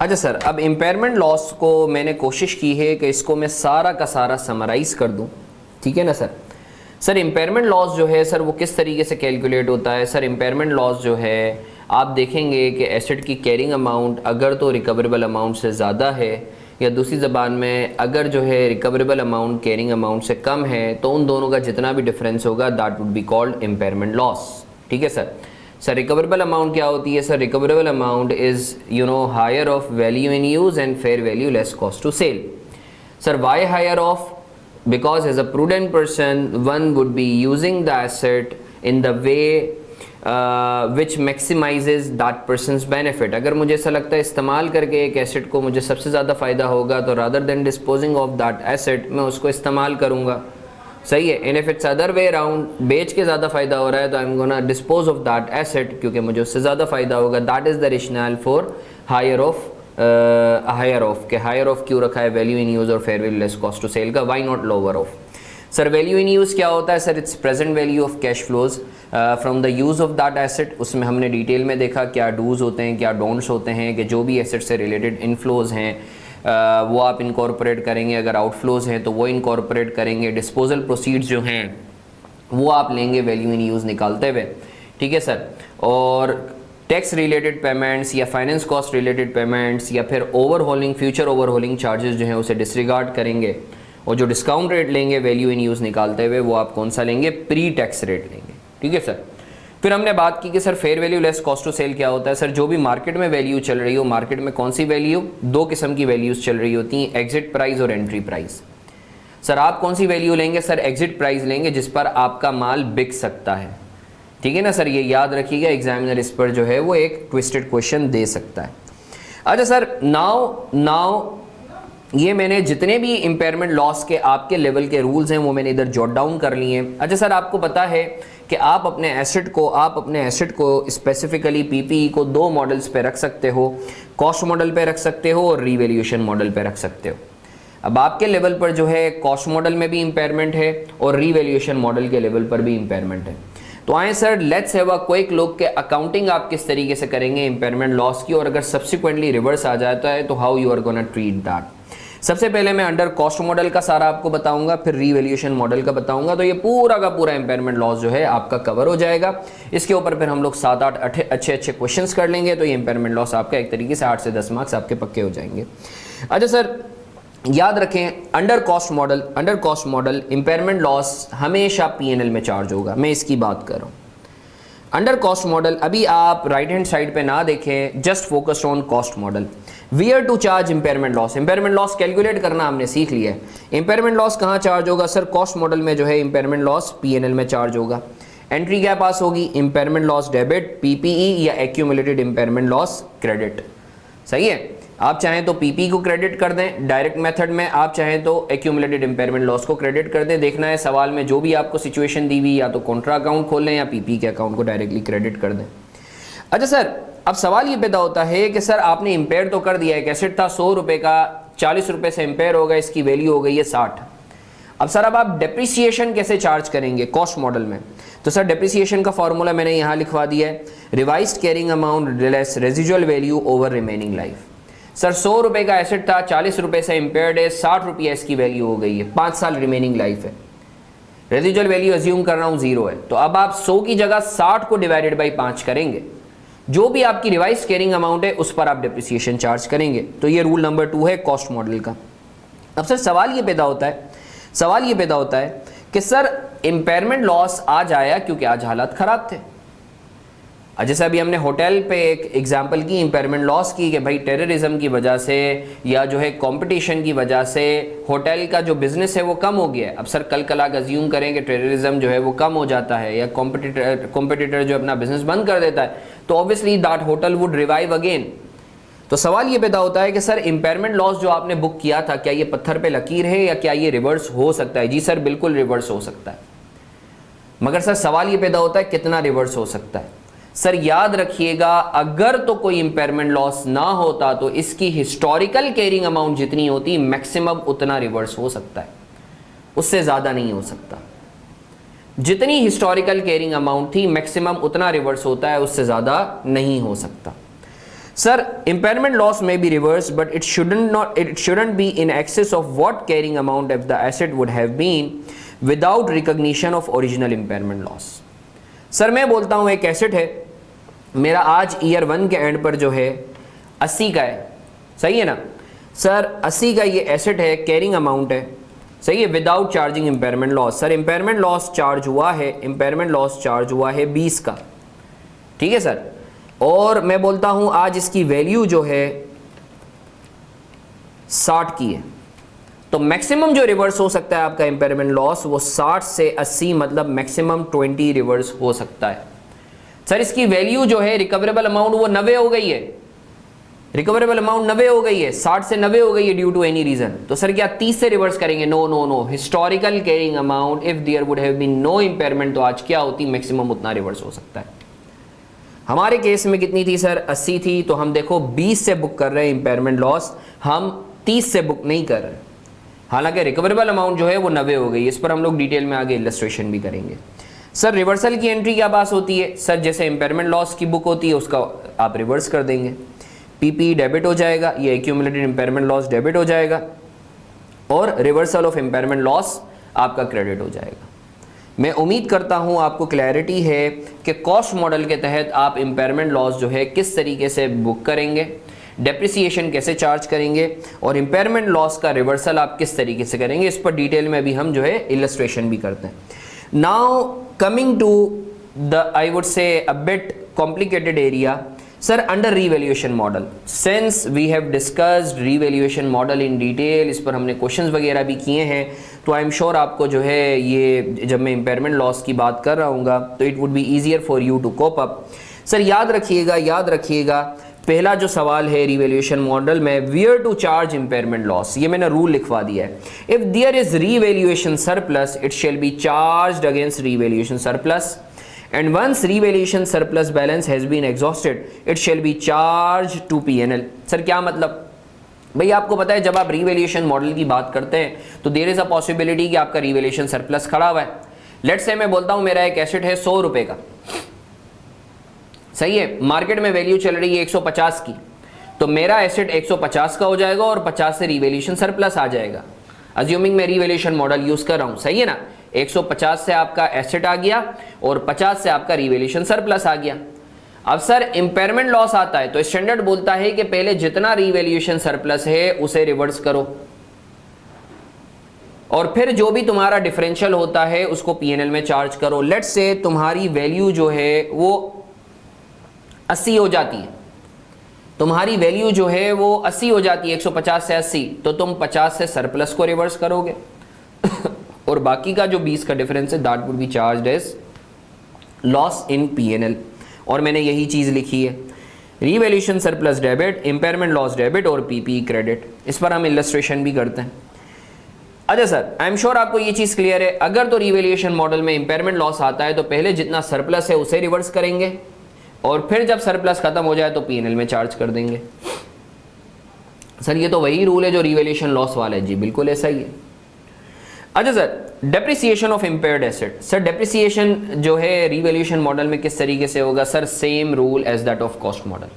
अच्छा सर, अब impairment loss को मैंने कोशिश की है कि इसको मैं सारा का सारा समराइज़ कर दूं, ठीक है ना सर। सर इम्पेयरमेंट लॉस जो है सर वो किस तरीके से कैलकुलेट होता है। सर इम्पेयरमेंट लॉस जो है आप देखेंगे कि एसेट की कैरिंग अमाउंट अगर तो रिकवरेबल अमाउंट से ज़्यादा है, या दूसरी ज़बान में अगर जो है रिकवरेबल अमाउंट कैरिंग अमाउंट से कम है, तो उन दोनों का जितना भी डिफरेंस होगा that would be called impairment loss, ठीक है सर। सर रिकवरेबल अमाउंट क्या होती है। Sir recoverable amount is higher of value in use and fair value less cost to sell. Sir why higher of, because as a prudent person one would be using the asset in the way which maximizes that person's benefit। अगर मुझे ऐसा लगता है इस्तेमाल करके एक asset को मुझे सबसे ज़्यादा फ़ायदा होगा, तो rather than disposing of that asset मैं उसको इस्तेमाल करूँगा, सही है। and if it's other way around, बेच के ज़्यादा फ़ायदा हो रहा है तो I'm gonna dispose of that asset क्योंकि मुझे उससे ज़्यादा फ़ायदा होगा। that is the rationale for higher of के हायर ऑफ क्यों रखा है, वैल्यू इन यूज़ और fair value less cost to sell का, why not lower of. Sir value in use क्या होता है। Sir it's present value of cash flows from the use of that asset. उसमें हमने डिटेल में देखा क्या डूज होते हैं, क्या डोंट्स होते हैं, कि जो भी एसेट से रिलेटेड इनफ्लोज हैं वो आप इनकॉर्पोरेट करेंगे, अगर आउटफ्लोज हैं तो वो इनकॉर्पोरेट करेंगे, डिस्पोजल प्रोसीड्स जो हैं वो आप लेंगे वैल्यू इन यूज़ निकालते हुए, ठीक है सर। और टैक्स रिलेटेड पेमेंट्स या फाइनेंस कॉस्ट रिलेटेड पेमेंट्स या फिर ओवरहोलिंग, फ्यूचर ओवरहोलिंग चार्जेस जो हैं उसे डिसरिगार्ड करेंगे, और जो डिस्काउंट रेट लेंगे वैल्यू इन यूज़ निकालते हुए वो आप कौन सा लेंगे, प्री टैक्स रेट लेंगे, ठीक है सर। फिर हमने बात की कि sir fair value less cost to sell क्या होता है। सर जो भी मार्केट में वैल्यू चल रही हो, मार्केट में कौन सी वैल्यू, दो किस्म की वैल्यूज़ चल रही होती हैं, एग्जिट प्राइस और एंट्री प्राइस। सर आप कौन सी वैल्यू लेंगे। सर एग्जिट प्राइस लेंगे जिस पर आपका माल बिक सकता है, ठीक है ना सर। ये याद रखिएगा, एग्जामिनर इस पर जो है वो एक ट्विस्टेड क्वेश्चन दे सकता है। अच्छा सर नाउ ये मैंने जितने भी इम्पेयरमेंट लॉस के आपके लेवल के रूल्स हैं वो मैंने इधर जॉट डाउन कर लिए हैं। अच्छा सर आपको पता है कि आप अपने एसेट को स्पेसिफिकली पीपीई को दो मॉडल्स पे रख सकते हो, कॉस्ट मॉडल पे रख सकते हो और रीवैल्यूएशन मॉडल पे रख सकते हो। अब आपके लेवल पर जो है कॉस्ट मॉडल में भी इम्पेयरमेंट है और रीवैल्यूएशन मॉडल के लेवल पर भी इम्पेयरमेंट है। तो आए sir let's have a quick look के अकाउंटिंग आप किस तरीके से करेंगे इम्पेयरमेंट लॉस की, और अगर सब्सिक्वेंटली रिवर्स आ जाता है तो how you are gonna treat that. सबसे पहले मैं अंडर कॉस्ट मॉडल का सारा आपको बताऊंगा, फिर रीवैल्यूएशन मॉडल का बताऊंगा, तो ये पूरा का पूरा इम्पेयरमेंट लॉस जो है आपका कवर हो जाएगा। इसके ऊपर फिर हम लोग 7-8 अच्छे क्वेश्चंस कर लेंगे, तो ये इम्पेयरमेंट लॉस आपका एक तरीके से 8 से 10 मार्क्स आपके पक्के हो जाएंगे। अच्छा सर याद रखें, under cost model impairment loss हमेशा पीएनएल में चार्ज होगा। मैं इसकी बात कर रहा हूँ अंडर कॉस्ट मॉडल। अभी आप राइट हैंड साइड पे ना देखें, just focus on cost model. Where to charge impairment loss. Impairment loss calculate करना हमने सीख लिया है। इम्पेयरमेंट लॉस कहाँ चार्ज होगा। सर कॉस्ट मॉडल में जो है इम्पेयरमेंट लॉस पीएनएल में चार्ज होगा। एंट्री क्या पास होगी, इम्पेयरमेंट लॉस डेबिट, पीपीई या एक्यूमुलेटेड इम्पेयरमेंट लॉस क्रेडिट, सही है। आप चाहें तो पीपी को क्रेडिट कर दें डायरेक्ट मेथड में, आप चाहें तो एक्यूमुलेटेड इम्पेयरमेंट लॉस को क्रेडिट कर दें। देखना है सवाल में जो भी आपको सिचुएशन दी हुई, या तो कॉन्ट्रा अकाउंट खोल लें या पीपी के अकाउंट को डायरेक्टली क्रेडिट कर दें। अच्छा सर अब सवाल ये पैदा होता है कि सर आपने इम्पेयर तो कर दिया है, एक एसेट था 100 रुपये का, 40 रुपये से इम्पेयर हो गया, इसकी वैल्यू हो गई है 60। अब सर अब आप डेप्रिसिएशन कैसे चार्ज करेंगे कॉस्ट मॉडल में। तो सर डेप्रिसिएशन का फॉर्मूला मैंने यहाँ लिखवा दिया है, revised carrying amount less residual value over remaining life. Sir 100 रुपये का एसेट था, 40 रुपये से इम्पेयर्ड है, 60 रुपये इसकी वैल्यू हो गई है, 5 साल रिमेनिंग लाइफ है, रेजिजुअल वैल्यू अज्यूम कर रहा हूँ 0 है। तो अब आप 100 की जगह 60 को डिवाइडेड बाई 5 करेंगे, जो भी आपकी रिवाइज कैरिंग अमाउंट है उस पर आप डेप्रिसिएशन चार्ज करेंगे। तो ये रूल नंबर 2 है कॉस्ट मॉडल का। अब सर सवाल ये पैदा होता है कि सर इम्पेयरमेंट लॉस आज आया क्योंकि आज हालात ख़राब थे। जैसे अभी हमने होटल पे एक एग्जांपल की इम्पेयरमेंट लॉस की कि भाई टेररिज्म की वजह से या जो है कंपटीशन की वजह से होटल का जो बिज़नेस है वो कम हो गया है। अब सर कल कल अज्यूम करें कि टेररिज्म जो है वो कम हो जाता है या कॉम्पिटिटर जो अपना बिजनेस बंद कर देता है, तो obviously that hotel would revive again. तो सवाल ये पैदा होता है कि सर इम्पेयरमेंट लॉस जो आपने बुक किया था, क्या ये पत्थर पे लकीर है या क्या ये रिवर्स हो सकता है। जी सर बिल्कुल रिवर्स हो सकता है, मगर सर सवाल ये पैदा होता है कितना रिवर्स हो सकता है। सर याद रखिएगा, अगर तो कोई इम्पेयरमेंट लॉस ना होता तो इसकी हिस्टोरिकल कैरिंग अमाउंट जितनी होती मैक्सिमम उतना रिवर्स हो सकता है, उससे ज़्यादा नहीं हो सकता। जितनी हिस्टोरिकल कैरिंग अमाउंट थी मैक्सिमम उतना रिवर्स होता है, उससे ज़्यादा नहीं हो सकता। Sir impairment loss may be reversed but it shouldn't be in excess of what carrying amount of the asset would have been without recognition of original impairment loss। Sir मैं बोलता हूँ एक एसेट है मेरा आज ईयर 1 के and पर जो है 80 का है, सही है ना सर, 80 का ये एसेट है, कैरिंग अमाउंट है, सही है, without charging impairment loss. Sir impairment loss charge हुआ है, इम्पेयरमेंट लॉस चार्ज हुआ है 20 का, ठीक है सर, और मैं बोलता हूं आज इसकी वैल्यू जो है 60 की है, तो मैक्सिमम जो रिवर्स हो सकता है आपका इम्पेयरमेंट लॉस वो 60 से 80 मतलब मैक्सिमम 20 रिवर्स हो सकता है। सर इसकी वैल्यू जो है रिकवरेबल अमाउंट वो 90 हो गई है, रिकवरेबल अमाउंट 90 हो गई है, 60 से 90 हो गई है ड्यू टू एनी रीजन, तो सर क्या 30 से रिवर्स करेंगे? No no no, historical carrying amount if there would have been no impairment तो आज क्या होती, मैक्सिमम उतना रिवर्स हो सकता है। हमारे केस में कितनी थी सर? 80 थी, तो हम देखो 20 से बुक कर रहे हैं इम्पेयरमेंट लॉस, हम 30 से बुक नहीं कर रहे, हालांकि रिकवरेबल अमाउंट जो है वो 90 हो गई। इस पर हम लोग डिटेल में आगे इलस्ट्रेशन भी करेंगे। सर रिवर्सल की एंट्री क्या पास होती है? सर जैसे इम्पेयरमेंट लॉस की बुक होती है उसका आप रिवर्स कर देंगे, पीपी डेबिट हो जाएगा, ये एक्यूमुलेटेड इम्पेयरमेंट लॉस डेबिट हो जाएगा, और रिवर्सल ऑफ इम्पेयरमेंट लॉस आपका क्रेडिट हो जाएगा। मैं उम्मीद करता हूं आपको क्लैरिटी है कि कॉस्ट मॉडल के तहत आप इम्पेयरमेंट लॉस जो है किस तरीके से बुक करेंगे, डेप्रिसिएशन कैसे चार्ज करेंगे, और इम्पेयरमेंट लॉस का रिवर्सल आप किस तरीके से करेंगे, इस पर डिटेल में भी हम जो है इलस्ट्रेशन भी करते हैं। Now coming to the I would say a bit complicated area, sir under revaluation model, since we have discussed revaluation model in detail, इस पर हमने क्वेश्चंस वगैरह भी किए हैं, तो आई एम श्योर आपको जो है ये जब मैं इम्पेयरमेंट लॉस की बात कर रहा हूँगा तो it would be easier for you to cope up. Sir याद रखिएगा पहला जो सवाल है रीवैल्यूएशन मॉडल में, where to charge impairment loss, ये मैंने रूल लिखवा दिया है। If there is revaluation surplus it shall be charged against revaluation surplus, and once revaluation surplus balance has been exhausted it shall be charged to P&L। Sir क्या मतलब? भाई आपको पता है जब आप रीवैल्यूएशन मॉडल की बात करते हैं तो देयर इज अ पॉसिबिलिटी कि आपका रीवैल्यूएशन सरप्लस खड़ा हुआ है। लेट्स से मैं बोलता हूं मेरा एक एसेट है 100 रुपए का, सही है, मार्केट में वैल्यू चल रही है 150 की, तो मेरा एसेट 150 का हो जाएगा और 50 से रीवैल्यूएशन सरप्लस आ जाएगा, अज्यूमिंग मैं रीवैल्यूएशन मॉडल यूज कर रहा हूं, सही है ना। 150 से आपका एसेट आ गया और 50 से आपका रीवैल्यूएशन सरप्लस आ गया। अब सर इम्पेयरमेंट लॉस आता है तो स्टैंडर्ड बोलता है कि पहले जितना रीवैल्यूएशन सरप्लस है उसे रिवर्स करो और फिर जो भी तुम्हारा डिफरेंशियल होता है उसको पीएनएल में चार्ज करो। लेट्स से तुम्हारी वैल्यू जो है वो 80 हो जाती है, तुम्हारी वैल्यू जो है वो 80 हो जाती है, 150 से 80, तो तुम 50 से सरप्लस को रिवर्स करोगे और बाकी का जो 20 का डिफरेंस है that would be charged as loss in PNL. और मैंने यही चीज़ लिखी है, revaluation surplus debit, impairment loss debit और पीपी क्रेडिट। इस पर हम इलस्ट्रेशन भी करते हैं। अच्छा सर आई एम श्योर आपको ये चीज़ क्लियर है। अगर तो रीवैल्यूएशन मॉडल में इम्पेयरमेंट लॉस आता है तो पहले जितना सरप्लस है उसे रिवर्स करेंगे और फिर जब सरप्लस खत्म हो जाए तो पीएनएल में चार्ज कर देंगे। सर ये तो वही रूल है जो रीवैल्यूएशन लॉस वाला है। जी बिल्कुल ऐसा ही है। अच्छा sir depreciation of impaired asset, sir depreciation जो है रीवैल्यूएशन मॉडल में किस तरीके से होगा? Sir same rule as that of cost model,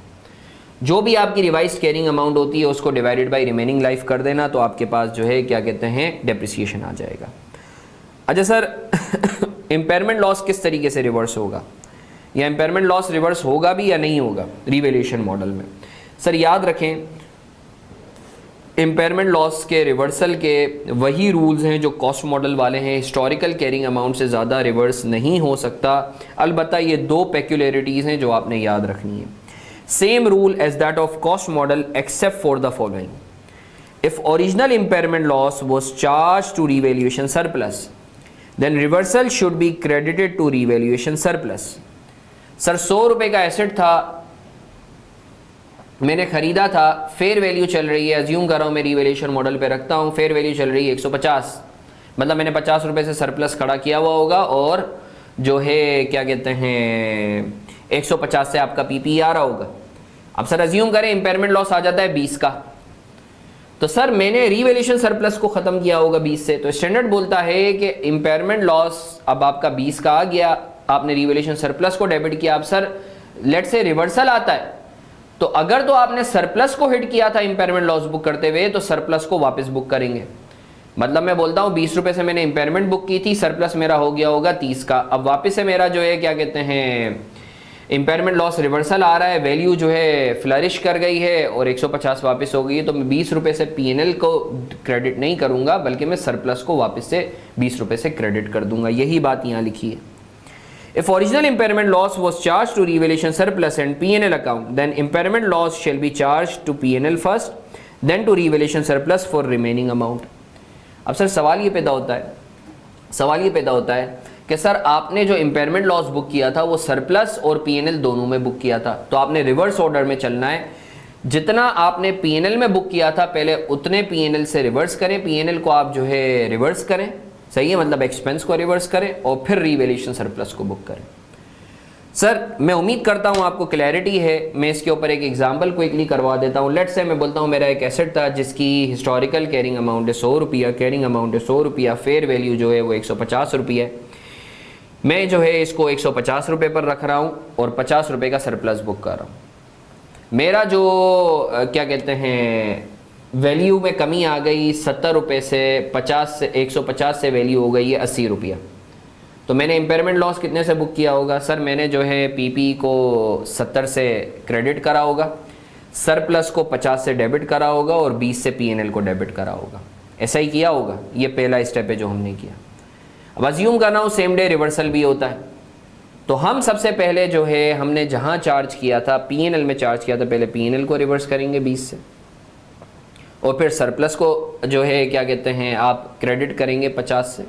जो भी आपकी रिवाइज्ड कैरिंग अमाउंट होती है उसको डिवाइडेड बाय रिमेनिंग लाइफ कर देना तो आपके पास जो है क्या कहते हैं डेप्रिसिएशन आ जाएगा। अच्छा सर इम्पेयरमेंट लॉस किस तरीके से रिवर्स होगा, या इम्पेयरमेंट लॉस रिवर्स होगा भी या नहीं होगा रीवैल्यूएशन मॉडल में? सर याद रखें इम्पेयरमेंट लॉस के रिवर्सल के वही रूल्स हैं जो कॉस्ट मॉडल वाले हैं। हिस्टोरिकल कैरिंग अमाउंट से ज़्यादा रिवर्स नहीं हो सकता। अलबत्ता ये दो पेक्यूलरिटीज़ हैं जो आपने याद रखनी है। Same rule as that of cost model except for the following, if original impairment loss was charge to revaluation surplus then reversal should be credited to revaluation surplus. Sir 100 रुपये का एसेट था, मैंने खरीदा था, फेयर वैल्यू चल रही है, assume कर रहा हूँ मैं रीवैल्यूएशन मॉडल पे रखता हूँ, फेयर वैल्यू चल रही है 150, मतलब मैंने 50 रुपये से सरप्लस खड़ा किया हुआ होगा और जो है क्या कहते हैं 150 से आपका पीपी आ रहा होगा। अब सर अज्यूम करें इम्पेयरमेंट लॉस आ जाता है 20 का, तो सर मैंने रीवैल्यूएशन सरप्लस को ख़त्म किया होगा 20 से, तो स्टैंडर्ड बोलता है कि इम्पेयरमेंट लॉस अब आपका 20 का आ गया, आपने रीवैल्यूएशन सरप्लस को डेबिट किया। अब सर लेट से रिवर्सल आता है तो अगर तो आपने सरप्लस को हिट किया था इंपेयरमेंट लॉस बुक करते हुए, तो सरप्लस को वापस बुक करेंगे। मतलब मैं बोलता हूँ 20 रुपए से मैंने इंपेयरमेंट बुक की थी, सरप्लस मेरा हो गया होगा 30 का। अब वापस से मेरा जो है क्या कहते हैं इंपेयरमेंट लॉस रिवर्सल आ रहा है, वैल्यू जो है फ्लरिश कर गई है और 150 वापस हो गई है, तो मैं 20 रुपए से पीएनएल को क्रेडिट नहीं करूंगा, बल्कि मैं सरप्लस को वापस से 20 रुपए से क्रेडिट कर दूंगा। यही बात यहाँ लिखी है। If original impairment loss was charged to revaluation surplus and P&L account, then impairment loss shall be charged to P&L first, then to revaluation surplus for remaining amount. अब सर सवाल ये पैदा होता है कि सर आपने जो इम्पेयरमेंट लॉस बुक किया था वो सरप्लस और पीएनएल दोनों में बुक किया था, तो आपने रिवर्स ऑर्डर में चलना है। जितना आपने पीएनएल में बुक किया था पहले उतने पीएनएल से रिवर्स करें, पीएनएल को आप जो है रिवर्स करें, सही है, मतलब एक्सपेंस को रिवर्स करें और फिर रीवैल्यूएशन सरप्लस को बुक करें। सर मैं उम्मीद करता हूं आपको क्लैरिटी है। मैं इसके ऊपर एक एग्जांपल क्विकली करवा देता हूं। लेट्स से मैं बोलता हूं मेरा एक एसेट था जिसकी हिस्टोरिकल कैरिंग अमाउंट है 100 रुपया, कैरिंग अमाउंट है 100 रुपया, फेयर वैल्यू जो है वो 150 रुपया है। मैं जो है इसको 150 रुपये पर रख रहा हूँ और 50 रुपये का सरप्लस बुक कर रहा हूँ। मेरा जो क्या कहते हैं वैल्यू में कमी आ गई 70 रुपये से 150 से वैल्यू हो गई है 80 रुपया। तो मैंने इम्पेयरमेंट लॉस कितने से बुक किया होगा? सर मैंने जो है पीपी को 70 से क्रेडिट करा होगा, सरप्लस को 50 से डेबिट करा होगा और 20 से पीएनएल को डेबिट करा होगा। ऐसा ही किया होगा। ये पहला स्टेप है जो हमने किया। अब अज्यूम करना हो सेम डे रिवर्सल भी होता है, तो हम सबसे पहले जो है हमने जहाँ चार्ज किया था पीएनएल में चार्ज किया था, पहले पीएनएल को रिवर्स करेंगे 20 से और फिर सरप्लस को जो है क्या कहते हैं आप क्रेडिट करेंगे 50 से,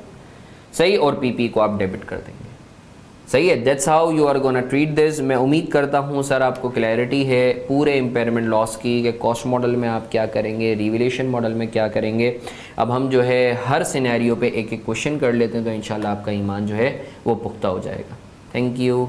सही, और पीपी को आप डेबिट कर देंगे, सही है। That's how you are gonna treat this. मैं उम्मीद करता हूँ सर आपको क्लैरिटी है पूरे इम्पेयरमेंट लॉस की कि कॉस्ट मॉडल में आप क्या करेंगे, रिवैल्यूएशन मॉडल में क्या करेंगे। अब हम जो है हर सिनेरियो पे एक एक क्वेश्चन कर लेते हैं, तो इंशाल्लाह आपका ईमान जो है वो पुख्ता हो जाएगा। Thank you.